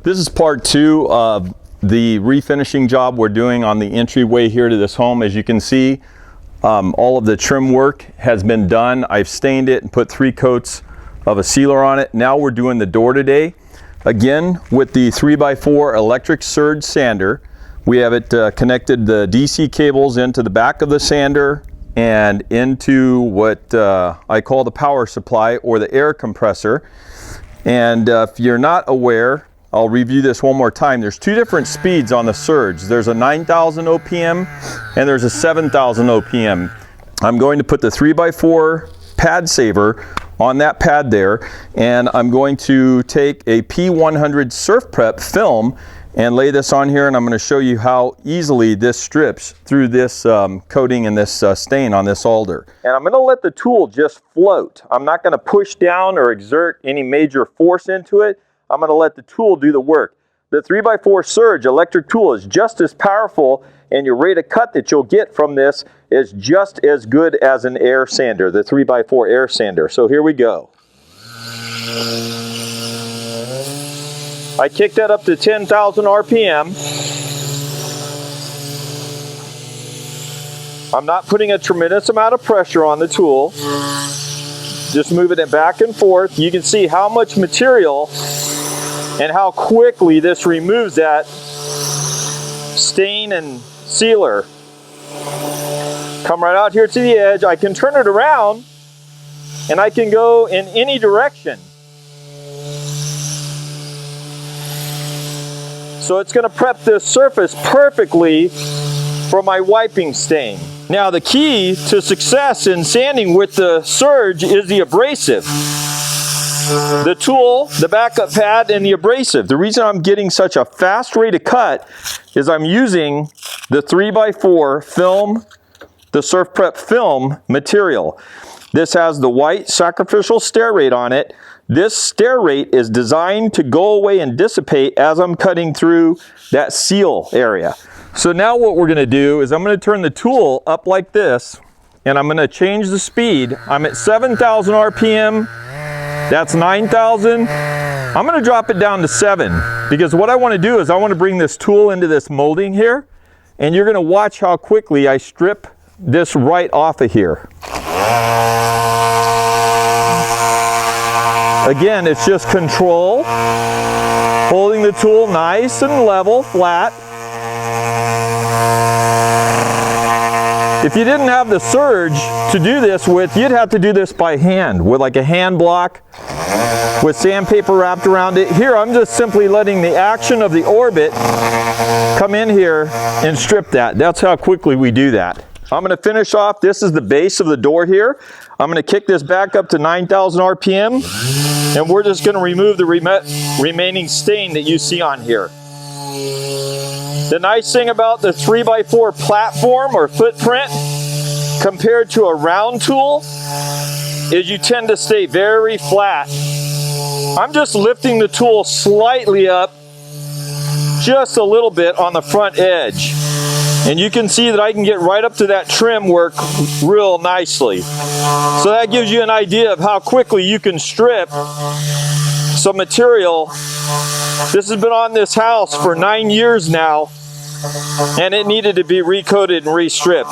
This is part 2 of the refinishing job we're doing on the entryway here to this home. As you can see, all of the trim work has been done. I've stained it and put 3 coats of a sealer on it. Now we're doing the door today. Again, with the 3x4 electric surge sander. We have it connected the DC cables into the back of the sander and into what I call the power supply or the air compressor. And if you're not aware, I'll review this one more time. There's 2 different speeds on the surge. There's a 9,000 OPM and there's a 7,000 OPM. I'm going to put the 3x4 pad saver on that pad there, and I'm going to take a P100 Surf Prep film and lay this on here, and I'm going to show you how easily this strips through this coating and this stain on this alder. And I'm going to let the tool just float. I'm not going to push down or exert any major force into it. I'm going to let the tool do the work. The 3x4 Surge electric tool is just as powerful, and your rate of cut that you'll get from this is just as good as an air sander, the 3x4 air sander. So here we go. I kicked that up to 10,000 RPM. I'm not putting a tremendous amount of pressure on the tool. Just moving it back and forth. You can see how much material and how quickly this removes that stain and sealer. Come right out here to the edge. I can turn it around and I can go in any direction. So it's going to prep this surface perfectly for my wiping stain. Now the key to success in sanding with the Surge is the abrasive. The tool, the backup pad, and the abrasive. The reason I'm getting such a fast rate of cut is I'm using the 3x4 film, the Surf Prep film material. This has the white sacrificial stearate on it. This stearate is designed to go away and dissipate as I'm cutting through that seal area. So now what we're going to do is I'm going to turn the tool up like this, and I'm going to change the speed. I'm at 7,000 RPM. That's 9,000. I'm going to drop it down to 7, because what I want to do is I want to bring this tool into this molding here, and you're going to watch how quickly I strip this right off of here. Again, it's just control, holding the tool nice and level, flat. If you didn't have the Surge to do this with, you'd have to do this by hand with like a hand block with sandpaper wrapped around it. Here, I'm just simply letting the action of the orbit come in here and strip that. That's how quickly we do that. I'm going to finish off. This is the base of the door here. I'm going to kick this back up to 9,000 RPM, and we're just going to remove the remaining stain that you see on here. The nice thing about the 3x4 platform or footprint compared to a round tool is you tend to stay very flat. I'm just lifting the tool slightly up, just a little bit on the front edge. And you can see that I can get right up to that trim work real nicely. So that gives you an idea of how quickly you can strip some material. This has been on this house for 9 years now, and it needed to be recoated and restripped.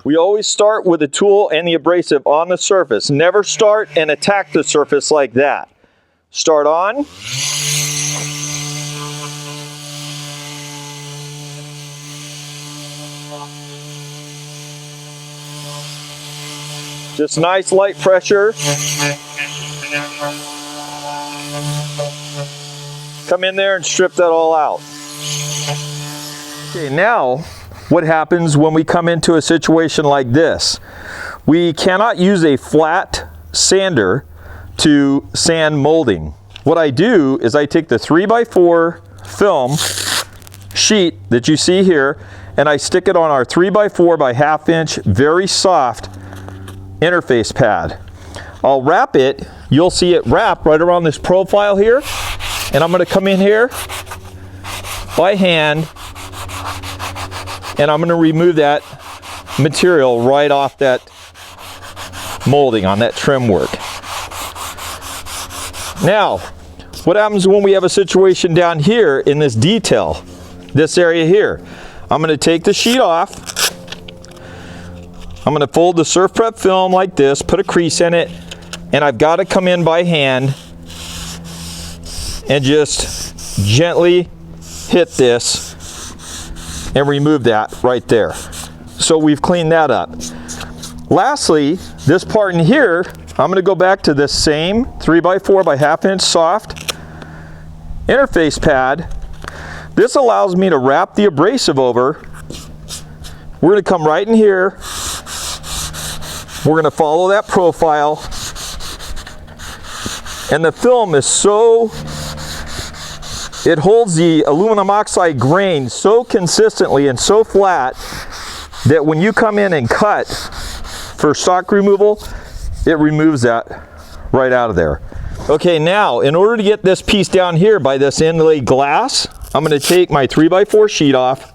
We always start with the tool and the abrasive on the surface. Never start and attack the surface like that. Start on. Just nice light pressure. Come in there and strip that all out. Okay, now what happens when we come into a situation like this? We cannot use a flat sander to sand molding. What I do is I take the 3x4 film sheet that you see here, and I stick it on our 3x4 by 1/2 inch, very soft interface pad. I'll wrap it. You'll see it wrap right around this profile here, and I'm going to come in here by hand, and I'm going to remove that material right off that molding on that trim work. Now, what happens when we have a situation down here in this detail, this area here? I'm going to take the sheet off. I'm going to fold the Surf Prep film like this, put a crease in it, and I've got to come in by hand and just gently hit this and remove that right there. So we've cleaned that up. Lastly, this part in here, I'm going to go back to this same 3x4 by 1/2 inch soft interface pad. This allows me to wrap the abrasive over. We're going to come right in here. We're going to follow that profile. And the film is so, it holds the aluminum oxide grain so consistently and so flat that when you come in and cut for stock removal, it removes that right out of there. Okay, now in order to get this piece down here by this inlaid glass, I'm going to take my 3x4 sheet off.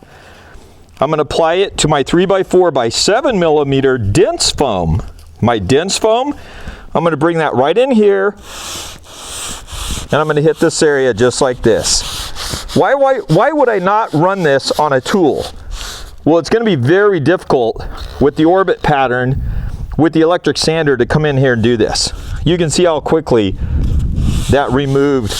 I'm going to apply it to my 3x4 by 7 millimeter dense foam. My dense foam, I'm going to bring that right in here, and I'm going to hit this area just like this. Why would I not run this on a tool? Well, it's going to be very difficult with the orbit pattern with the electric sander to come in here and do this. You can see how quickly that removed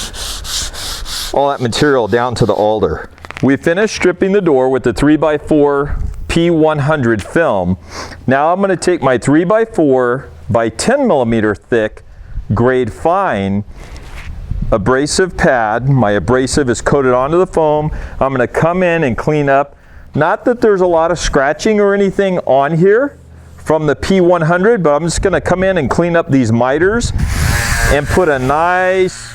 all that material down to the alder. We finished stripping the door with the 3x4 P100 film. Now I'm going to take my 3x4 by 10 millimeter thick grade fine abrasive pad. My abrasive is coated onto the foam. I'm going to come in and clean up. Not that there's a lot of scratching or anything on here from the P100, but I'm just going to come in and clean up these miters and put a nice,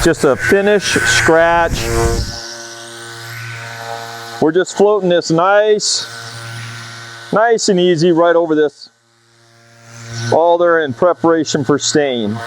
just a finish scratch. We're just floating this nice and easy right over this alder in preparation for stain.